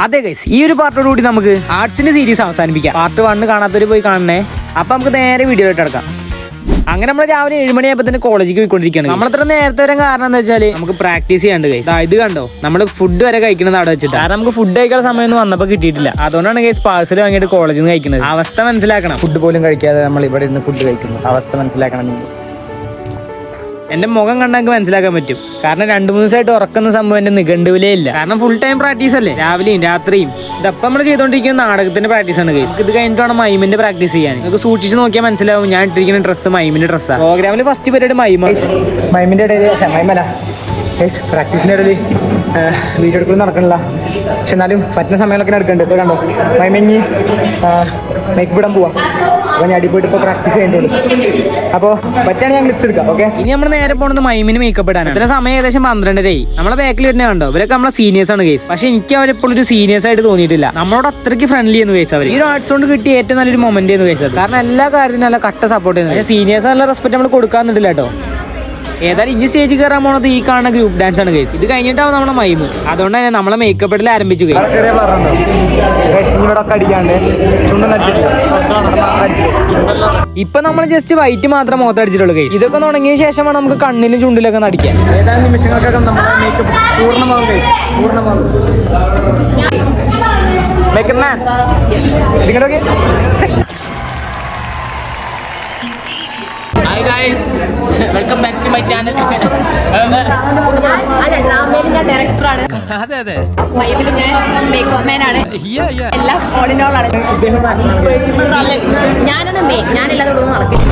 അതെ ഗൈസ്, ഈ ഒരു പാർട്ടോടുകൂടി നമുക്ക് ആർട്സിന്റെ സീരീസ് അവസാനിപ്പിക്കാം. പാർട്ട് 1 കാണാത്തവര് പോയി കാണണേ. അപ്പൊ നമുക്ക് നേരെ വീഡിയോയിലോട്ട് എടുക്കാം. അങ്ങനെ നമ്മൾ രാവിലെ 7 മണിയായപ്പോൾ തന്നെ കോളേജിലേക്ക് പോയിക്കൊണ്ടിരിക്കുകയാണ്. നമ്മളത്ര നേരത്തെ വരാൻ കാരണം എന്താ വെച്ചാൽ നമുക്ക് പ്രാക്ടീസ് ചെയ്യാണ്ട് ഗൈസ്. ഇത് കണ്ടോ, നമ്മൾ ഫുഡ് വരെ കഴിക്കുന്നത് അവിടെ വെച്ചിട്ട്. കാരണം നമുക്ക് ഫുഡ് കഴിക്കാൻ സമയം ഒന്നും വന്നപ്പോൾ കിട്ടിയിട്ടില്ല. അതുകൊണ്ടാണ് ഗൈസ് പാഴ്സൽ വാങ്ങിയിട്ട് കോളേജിൽ നിന്ന് കഴിക്കുന്നത്. അവസ്ഥ മനസ്സിലാക്കണം. ഫുഡ് പോലും കഴിക്കാതെ നമ്മൾ ഇവിടെ ഇരുന്ന് ഫുഡ് കഴിക്കുന്നു. അവസ്ഥ മനസ്സിലാക്കണം നിങ്ങൾ. എന്റെ മുഖം കണ്ടാൽ എനിക്ക് മനസ്സിലാക്കാൻ പറ്റും. കാരണം 2-3 ദിവസമായിട്ട് ഉറക്കുന്ന സംഭവം എന്റെ നിഘണ്ടുവിലേ ഇല്ല. കാരണം ഫുൾ ടൈം പ്രാക്ടീസ് അല്ലേ, രാവിലെയും രാത്രിയും. ഇതപ്പം നമ്മൾ ചെയ്തുകൊണ്ടിരിക്കുന്ന നാടകത്തിന്റെ പ്രാക്ടീസ് ആണ് ഗൈസ്. ഇത് കഴിഞ്ഞിട്ട് വേണം മൈമിന്റെ പ്രാക്ടീസ് ചെയ്യാൻ. നിങ്ങൾക്ക് സൂക്ഷിച്ച് നോക്കിയാൽ മനസ്സിലാവും ഞാൻ ഇട്ടിരിക്കുന്ന ഡ്രസ്സ് മൈമിന്റെ ഡ്രസ്സാണ്. പ്രോഗ്രാമിൽ ഫസ്റ്റ് പീരീഡ് മൈമിന്റെ ഇടയിൽ മൈമല പ്രാക്ടീസിന്റെ ഇടയിൽ വീഡിയോ എടുക്കലും നടക്കണില്ല. പക്ഷെ എന്നാലും പറ്റുന്ന സമയങ്ങളൊക്കെ എടുക്കുന്നുണ്ട്. ഇപ്പോൾ കണ്ടോ മൈമിഞ്ഞ് മേക്കപ്പ് ഇടാൻ പോവാം. അപ്പോൾ ഞാൻ അടിപോയിട്ട് ഇപ്പോൾ പ്രാക്ടീസ് ചെയ്യേണ്ടത്. അപ്പോൾ പറ്റുകയാണെങ്കിൽ ഞാൻ ക്ലിപ്സ് എടുക്കാം. ഓക്കെ, ഇനി നമ്മൾ നേരെ പോകുന്നത് മൈമിന് മേക്കപ്പ് ഇടാനാണ്. ഇതിന്റെ സമയം ഏകദേശം 12:30. നമ്മളെ ബാക്കിൽ വരുന്ന കണ്ടോ, ഇവരൊക്കെ നമ്മളെ സീനിയേഴ്സ് ആണ് ഗൈസ്. പക്ഷെ എനിക്ക് അവരെപ്പോഴും ഒരു സീനിയേഴ്സ് ആയിട്ട് തോന്നിയിട്ടില്ല. നമ്മളോട് അത്രയ്ക്ക് ഫ്രണ്ട്ലി എന്ന് ഗൈസ്. അവർ ഈ ഒരു ആർട്സ് കൊണ്ട് കിട്ടിയ ഏറ്റവും നല്ലൊരു മൊമെന്റ് എന്ന് ഗൈസ്. കാരണം എല്ലാ കാര്യത്തിനും നല്ല കട്ട സപ്പോർട്ട് ചെയ്യുന്നത്. പക്ഷേ സീനിയേഴ്സ് നല്ല റെസ്പെക്ട് നമ്മൾ കൊടുക്കാന്നില്ല കേട്ടോ. ഏതായാലും ഇനി സ്റ്റേജിൽ കയറാൻ പോണത് ഈ കാണുന്ന ഗ്രൂപ്പ് ഡാൻസ് ആണ് ഗൈസ്. ഇത് കഴിഞ്ഞിട്ടാവും നമ്മളെ മൈമ്. അതുകൊണ്ട് തന്നെ നമ്മളെ മേക്കപ്പ് ഇടൽ ആരംഭിച്ചു ഗൈസ്. ചെറിയ ഇപ്പൊ നമ്മൾ ജസ്റ്റ് വൈറ്റ് മാത്രം മുഖത്ത് അടിച്ചിട്ടുള്ളൂ ഗൈസ്. ഇതൊക്കെ തുടങ്ങിയ ശേഷമാണ് നമുക്ക് കണ്ണിലും ചുണ്ടിലൊക്കെ നടിക്കാൻ. ഏതാനും നിമിഷങ്ങൾക്കൊക്കെ നമ്മുടെ മേക്കപ്പ് പൂർണ്ണമാകും ഗൈസ്. പൂർണ്ണമാകും. മേക്കപ്പ് മാൻ നിങ്ങളൊക്കെ Hi guys, welcome back to my channel. ഞാൻ ഡയറക്ടറാണ്. അതെ മൈമില് ഞാൻ മേക്കപ്പ് മാൻ ആണ്. എല്ലാം ഓൾ ഇൻ ഓൾ ആണ്. ഞാനാണ് മെയിൻ. ഞാനില്ലാതെ ഒന്നും നടക്കില്ല.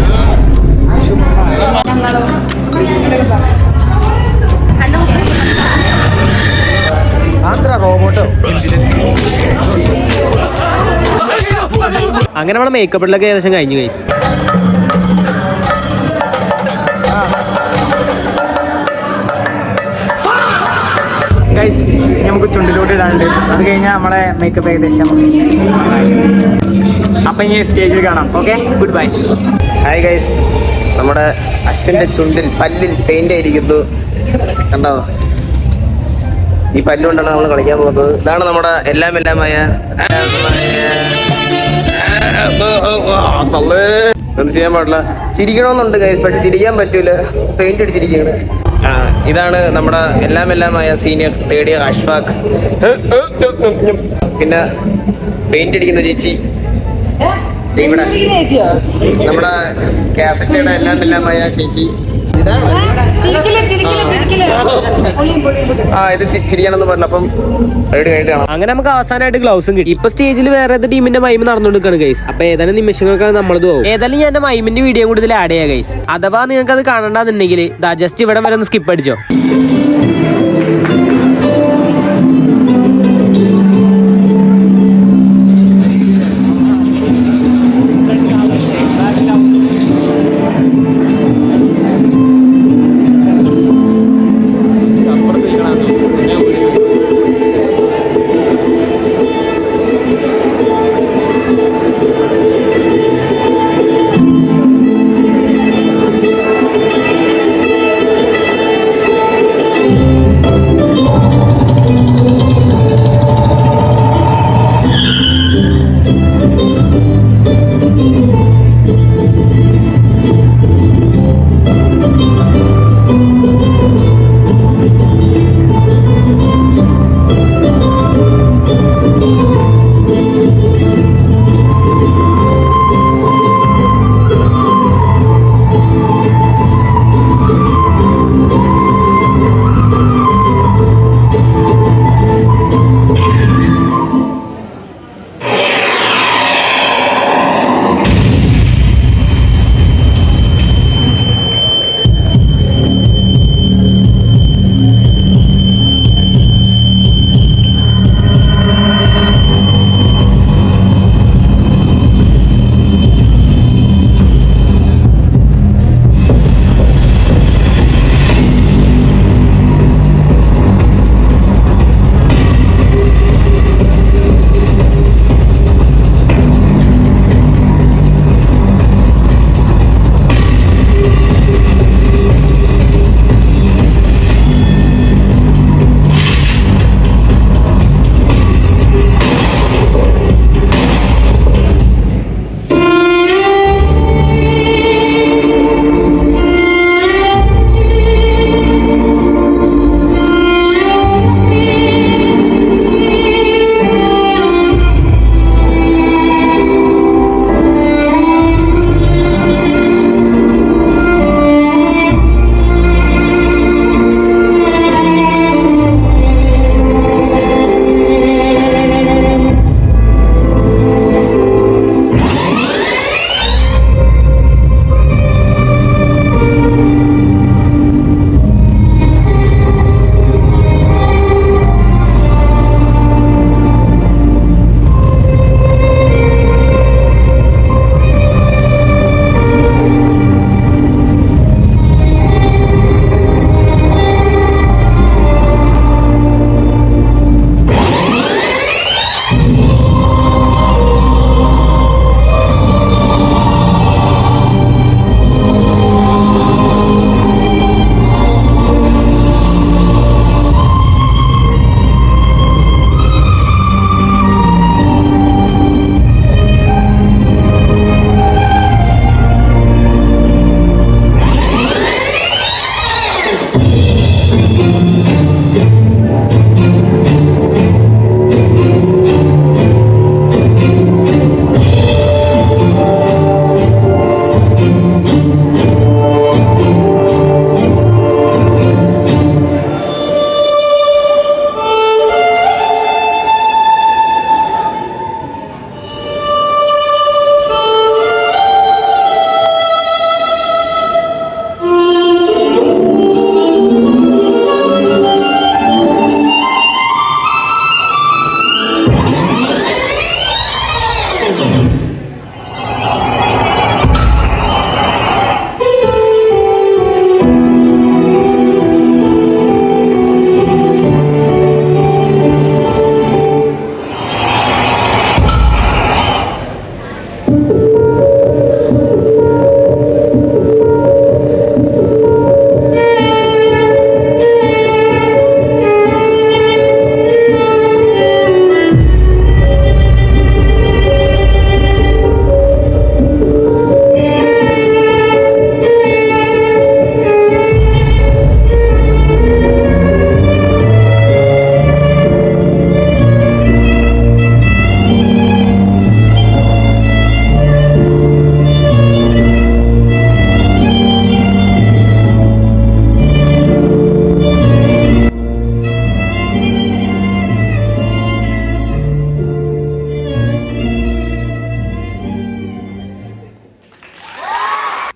അങ്ങനെ നമ്മളെ മേക്കപ്പ് ഇടലൊക്കെ ഏകദേശം കഴിഞ്ഞു ഗൈസ്. ഗൈസ് നമുക്ക് ചുണ്ടിലോട്ട് ഇടാണ്ട്. അത് കഴിഞ്ഞാൽ നമ്മളെ മേക്കപ്പ് ഏകദേശം. അപ്പം ഇനി സ്റ്റേജിൽ കാണാം. Okay, good bye. Hi guys, നമ്മുടെ അശ്വിൻ്റെ ചുണ്ടിൽ പല്ലിൽ പെയിന്റ് ആയിരിക്കുന്നു. കണ്ടോ, ഈ പല്ലുകൊണ്ടാണ് നമ്മൾ കളിക്കാൻ പോകുന്നത്. ഇതാണ് നമ്മുടെ എല്ലാമായ ഒന്നും ചെയ്യാൻ പാടില്ല. ചിരിക്കണമെന്നുണ്ട് ഗൈസ്, പക്ഷെ ചിരിക്കാൻ പറ്റൂല, പെയിന്റ് അടിച്ചിരിക്കുകയാണ്. ഇതാണ് നമ്മുടെ എല്ലാമായ സീനിയർ തേർഡ് ഇയർ അഷ്ഫാഖ്. പിന്നെ പെയിന്റ് അടിക്കുന്ന ചേച്ചി ഇവിടെ നമ്മുടെ കാസറ്റയുടെ എല്ലാമായ ചേച്ചി. ഇതാണ് ഇത് ചിരിക്കാനൊന്നും പറഞ്ഞില്ല. അപ്പം അങ്ങനെ നമുക്ക് അവസാനമായിട്ട് ഗ്ലൗസും കിട്ടി. ഇപ്പൊ സ്റ്റേജിൽ വേറെ ഏത് ടീമിന്റെ മൈമ് നടന്നുകൊടുക്കാണ് ഗൈസ്. അപ്പൊ ഏതാനും നിമിഷങ്ങൾക്ക് നമ്മളത് പോകും. ഏതായാലും ഞാൻ എന്റെ മൈമിന്റെ വീഡിയോ കൂടി ഇതിൽ ആഡ് ചെയ്യാം ഗൈസ്. അഥവാ നിങ്ങൾക്ക് അത് കാണണ്ടെന്നുണ്ടെങ്കിൽ ജസ്റ്റ് ഇവിടെ വരെ ഒന്ന് സ്കിപ്പ് അടിച്ചോ.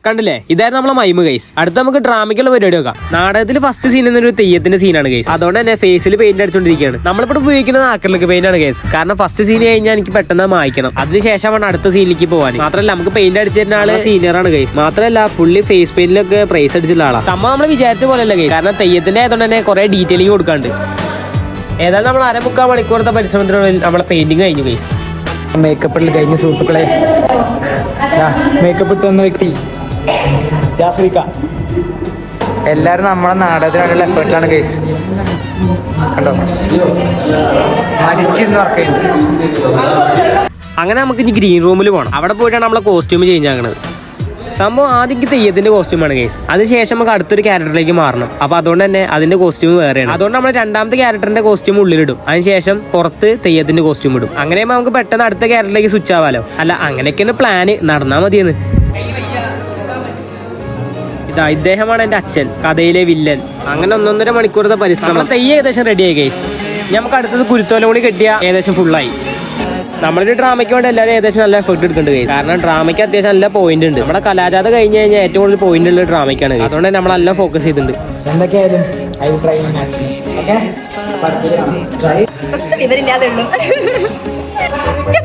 കണ്ടില്ലേ, ഇതായിരുന്നു നമ്മളെ മൈമ് ഗൈസ്. അടുത്ത നമുക്ക് ഡ്രാമയ്ക്കുള്ള പരിപാടി നോക്കാം. നാടകത്തിൽ ഫസ്റ്റ് സീൻ എന്നൊരു തെയ്യത്തിന്റെ സീനാണ് ഗൈസ്. അതുകൊണ്ട് തന്നെ ഫേസിൽ പെയിന്റ് അടിച്ചോണ്ടിരിക്കുകയാണ്. നമ്മളിപ്പോൾ ഉപയോഗിക്കുന്നത് ആക്രിലിക് പെയിന്റ് ആണ് ഗൈസ്. കാരണം ഫസ്റ്റ് സീൻ കഴിഞ്ഞാൽ എനിക്ക് പെട്ടെന്ന് മായ്ക്കണം. അതിനുശേഷമാണ് അടുത്ത സീനിലേക്ക് പോകാൻ. മാത്രമല്ല നമുക്ക് പെയിന്റ് അടിച്ചിരുന്ന ആള് സീനിയറാണ് ഗൈസ്. മാത്രമല്ല പുള്ളി ഫേസ് പെയിന്റിലൊക്കെ പ്രൈസ് അടിച്ചിട്ടുള്ള ആളാണ്. സംഭവം നമ്മൾ വിചാരിച്ച പോലെയല്ല ഗൈസ്. കാരണം തെയ്യത്തിന്റെ ആയതുകൊണ്ട് തന്നെ കുറെ ഡീറ്റെയിലിംഗ് കൊടുക്കാണ്ട്. ഏതായാലും നമ്മൾ 1/4 മണിക്കൂറത്തെ പരിശ്രമത്തിനുള്ളിൽ നമ്മളെ പെയിന്റിങ് കഴിഞ്ഞു ഗൈസ്. മേക്കപ്പ് ഇടൽ കഴിഞ്ഞ സുഹൃത്തുക്കളെ, മേക്കപ്പ് ഇട്ട് വന്ന വ്യക്തി ജാസ്രിക്ക. എല്ലാവരും നമ്മളെ നാടകത്തിനായിട്ടുള്ള എഫേർട്ടിലാണ് ഗൈസ്. കണ്ടോ, മരിച്ചിരുന്ന് വർക്ക് ചെയ്യുന്നു. അങ്ങനെ നമുക്ക് ഇനി ഗ്രീൻ റൂമിൽ പോകണം. അവിടെ പോയിട്ടാണ് നമ്മളെ കോസ്റ്റ്യൂം ചേഞ്ച് ആക്കുന്നത്. സംഭവം ആദ്യം തെയ്യത്തിന്റെ കോസ്റ്റ്യൂമാണ് ഗൈസ്. അതിനുശേഷം നമുക്ക് അടുത്തൊരു ക്യാരക്ടറിലേക്ക് മാറണം. അപ്പൊ അതുകൊണ്ട് തന്നെ അതിന്റെ കോസ്റ്റ്യൂം വേറെയാണ്. അതുകൊണ്ട് നമ്മൾ രണ്ടാമത്തെ ക്യാരക്ടറിന്റെ കോസ്റ്റ്യൂം ഉള്ളിലിടും. അതിനുശേഷം പുറത്ത് തെയ്യത്തിന്റെ കോസ്റ്റ്യൂം ഇടും. അങ്ങനെ നമുക്ക് പെട്ടെന്ന് അടുത്ത ക്യാരക്ടറിലേക്ക് സ്വിച്ച് ആവാലോ. അല്ല, അങ്ങനെയൊക്കെയാണ് പ്ലാന്. നടന്നാ മതിയെന്ന്. ഇതാ, ഇദ്ദേഹമാണ് എന്റെ അച്ഛൻ, കഥയിലെ വില്ലൻ. അങ്ങനെ 1.5 മണിക്കൂറത്തെ പരിശ്രമം. തെയ്യം ഏകദേശം റെഡിയായി ഗൈസ്. നമുക്ക് അടുത്തത് കുരുത്തോല കൂടി കെട്ടിയ ഏകദേശം ഫുള്ളായി. നമ്മളൊരു ഡ്രാമയ്ക്ക് വേണ്ടി എല്ലാവരും ഏകദേശം നല്ല എഫർട്ട് എടുക്കുന്നുണ്ട് ഗൈസ്. കാരണം ഡ്രാമയ്ക്ക് അത്യാവശ്യം നല്ല പോയിന്റ് ഉണ്ട്. നമ്മുടെ കലാജാത കഴിഞ്ഞ് കഴിഞ്ഞാൽ ഏറ്റവും കൂടുതൽ പോയിന്റ് ഉള്ള ഡ്രാമയ്ക്കാണ്. അതുകൊണ്ട് തന്നെ നമ്മളെല്ലാം ഫോക്കസ് ചെയ്തിട്ടുണ്ട്. എന്തൊക്കെയായാലും I will try my maximum. Okay, കുറച്ച് വിവരമില്ലാതെ ഉള്ളു.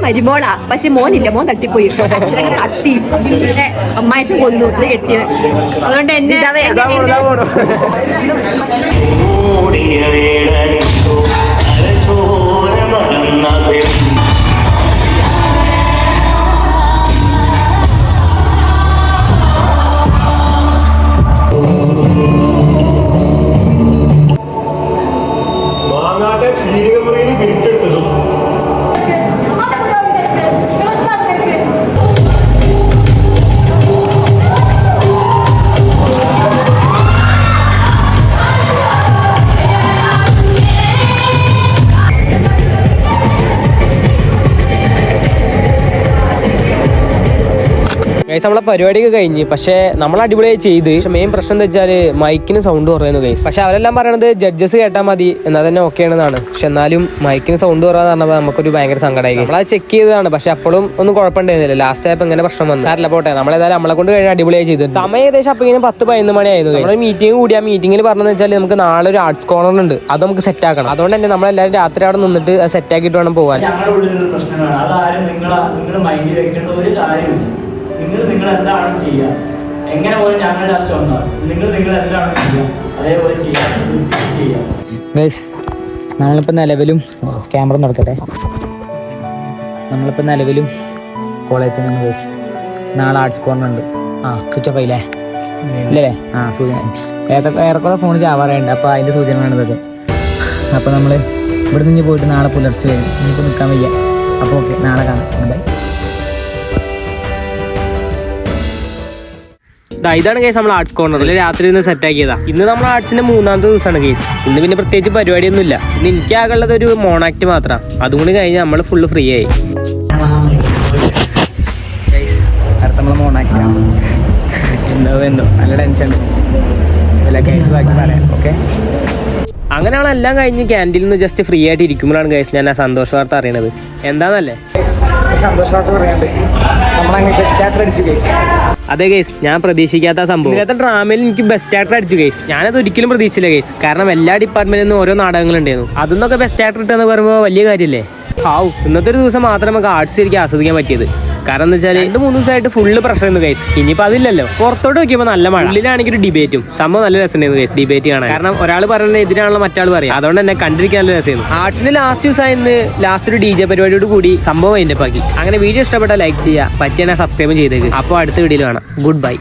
മരുമോളാ, പക്ഷെ മോനില്ല, മോൻ തട്ടിപ്പോയി. അച്ഛനൊക്കെ തട്ടി, പിന്നെ അമ്മായച്ചൻ കൊന്നു, ഇത് കെട്ടിയ. അതുകൊണ്ട് എന്നെ നമ്മളെ പരിപാടിയൊക്കെ കഴിഞ്ഞ്. പക്ഷെ നമ്മൾ അടിപൊളിയായി ചെയ്ത്. പക്ഷെ മെയിൻ പ്രശ്നം എന്താ വെച്ചാൽ മൈക്കിന് സൗണ്ട് കുറയുന്നു ഗൈസ്. പക്ഷെ അവരെല്ലാം പറയണത് ജഡ്ജസ് കേട്ടാൽ മതി എന്നാൽ തന്നെ ഓക്കെ ആണെന്നാണ്. പക്ഷെ എന്നാലും മൈക്കിന് സൗണ്ട് കുറവാന്ന് പറഞ്ഞപ്പോൾ നമുക്കൊരു ഭയങ്കര സങ്കടമായി. നമ്മളത് ചെക്ക് ചെയ്തതാണ്. പക്ഷെ അപ്പോഴും ഒന്നും കുഴപ്പമുണ്ടായിരുന്നില്ല. ലാസ്റ്റ് ആയപ്പോൾ ഇങ്ങനെ പ്രശ്നം വന്നു. സാറില്ല, പോട്ടെ. നമ്മളേതായാലും നമ്മളെ കൊണ്ട് കഴിഞ്ഞാൽ അടിപൊളിയായി ചെയ്തു. സമയം ഏകദേശം അപ്പോൾ ഇങ്ങനെ 10-11 മണിയായിരുന്നു. നമ്മൾ മീറ്റിംഗ് കൂടി. ആ മീറ്റിംഗിൽ പറഞ്ഞതെന്ന് വെച്ചാൽ നമുക്ക് നാളെ ഒരു ആർട്സ് കോർണർ ഉണ്ട്, അത് നമുക്ക് സെറ്റ് ആക്കണം. അതുകൊണ്ട് തന്നെ നമ്മളെല്ലാവരും രാത്രി അവിടെ നിന്നിട്ട് അത് സെറ്റ് ആക്കിയിട്ട് വേണം പോകാൻ. നിങ്ങൾ എന്താണ് ചെയ്യുക, എങ്ങനെ പോലും ഞങ്ങളുടെ ലാസ്റ്റ് വന്നാൽ നിങ്ങൾ എന്താണ് ചെയ്യുക, അതേപോലെ ചെയ്യാം. നമ്മളിപ്പോൾ നിലവിലും ക്യാമറ നടക്കട്ടെ. നമ്മളിപ്പോൾ നിലവിലും കോളേജിൽ നിന്ന് ഗൈസ്. നാളെ ആർട്സ് കോർണർ ഉണ്ട്. സ്വിച്ച് ഓഫ് ആയില്ലേ? ഇല്ലേ? സൂചന ഏറെക്കുറെ ഫോൺ ചാവാറുണ്ട്. അപ്പോൾ അതിൻ്റെ സൂചനയാണ് ഇതൊക്കെ. അപ്പോൾ നമ്മൾ ഇവിടെ നിന്ന് പോയിട്ട് നാളെ പുലർച്ചെ വരും. ഇനിയിപ്പോൾ നിൽക്കാൻ വയ്യ. അപ്പോൾ ഓക്കെ, നാളെ കാണാം. ബൈ. ഇതാണ് കേസ് നമ്മൾ ആർട്സ് കോർണറിൽ രാത്രി ഇന്ന് സെറ്റ് ആക്കിയതാ. ഇന്ന് നമ്മൾ ആർട്സിന്റെ 3ാമത്തെ ദിവസമാണ് കേസ്. ഇന്ന് പിന്നെ പ്രത്യേകിച്ച് പരിപാടിയൊന്നും ഇല്ല. ഇന്ന് എനിക്ക് ആകുള്ളത് ഒരു മോണാക്ട് മാത്രം. അതും കൂടി കഴിഞ്ഞ് നമ്മൾ ഫുള്ള് ഫ്രീ ആയി. അടുത്ത നമ്മൾ മോണാക്റ്റാണ്. എന്തോ നല്ല ടെൻഷൻ ഉണ്ട്. ഓക്കെ, അങ്ങനെ നമ്മളെല്ലാം കഴിഞ്ഞ് ക്യാൻറ്റീനിൽ നിന്ന് ജസ്റ്റ് ഫ്രീ ആയിട്ട് ഇരിക്കുമ്പോഴാണ് ഗൈസ് ഞാൻ ആ സന്തോഷ വാർത്ത അറിയണത്. എന്താന്നല്ലേ? സന്തോഷ വാർത്ത പറയാണ്ട് നമ്മളങ്ങനെ ബെസ്റ്റ് ആക്ടർ അടിച്ചു ഗൈസ്. അതെ ഗൈസ്, ഞാൻ പ്രതീക്ഷിക്കാത്ത സംഭവം. ഇതിനകത്ത് ഡ്രാമയിൽ എനിക്ക് ബെസ്റ്റ് ആക്ടർ അടിച്ചു ഗൈസ്. ഞാനത് ഒരിക്കലും പ്രതീക്ഷിച്ചില്ല ഗൈസ്. കാരണം എല്ലാ ഡിപ്പാർട്ട്മെന്റിൽ നിന്നും ഓരോ നാടകങ്ങളുണ്ടായിരുന്നു. അതൊന്നൊക്കെ ബെസ്റ്റ് ആക്ടർ ഇട്ടെന്ന് പറയുമ്പോൾ വലിയ കാര്യമല്ലേ? ഇന്നത്തെ ഒരു ദിവസം മാത്രമേ നമുക്ക് ആർട്സ് ശരിക്കും ആസ്വദിക്കാൻ പറ്റിയത്. കാരണം എന്ന് വെച്ചാൽ 2-3 ദിവസമായിട്ട് ഫുള്ള് പ്രശ്നമായിരുന്നു ഗൈസ്. ഇനിയിപ്പോൾ അതില്ലല്ലോ. പുറത്തോട്ട് നോക്കിയപ്പോൾ നല്ല മഴ. ഉള്ളിലാണെങ്കിൽ ഒരു ഡിബേറ്റും. സംഭവം നല്ല രസമായിരുന്നു ഗൈസ് ഡിബേറ്റ് കാണാൻ. കാരണം ഒരാൾ പറയുന്നത് എതിരാണല്ലോ മറ്റാൾ പറയാം. അതുകൊണ്ട് തന്നെ കണ്ടിരിക്കാൻ നല്ല രസമായിരുന്നു. ആർട്സിന്റെ ലാസ്റ്റ് ദിവസമായിരുന്നു. ലാസ്റ്റ് ഒരു DJ പരിപാടിയോട് കൂടി സംഭവം അതിന്റെ പാക്കി. അങ്ങനെ വീഡിയോ ഇഷ്ടപ്പെട്ടാൽ ലൈക്ക് ചെയ്യുക, പറ്റിയാൽ സബ്സ്ക്രൈബ് ചെയ്തേക്ക്. അപ്പോൾ അടുത്ത വീഡിയോയിൽ കാണാം. Good bye.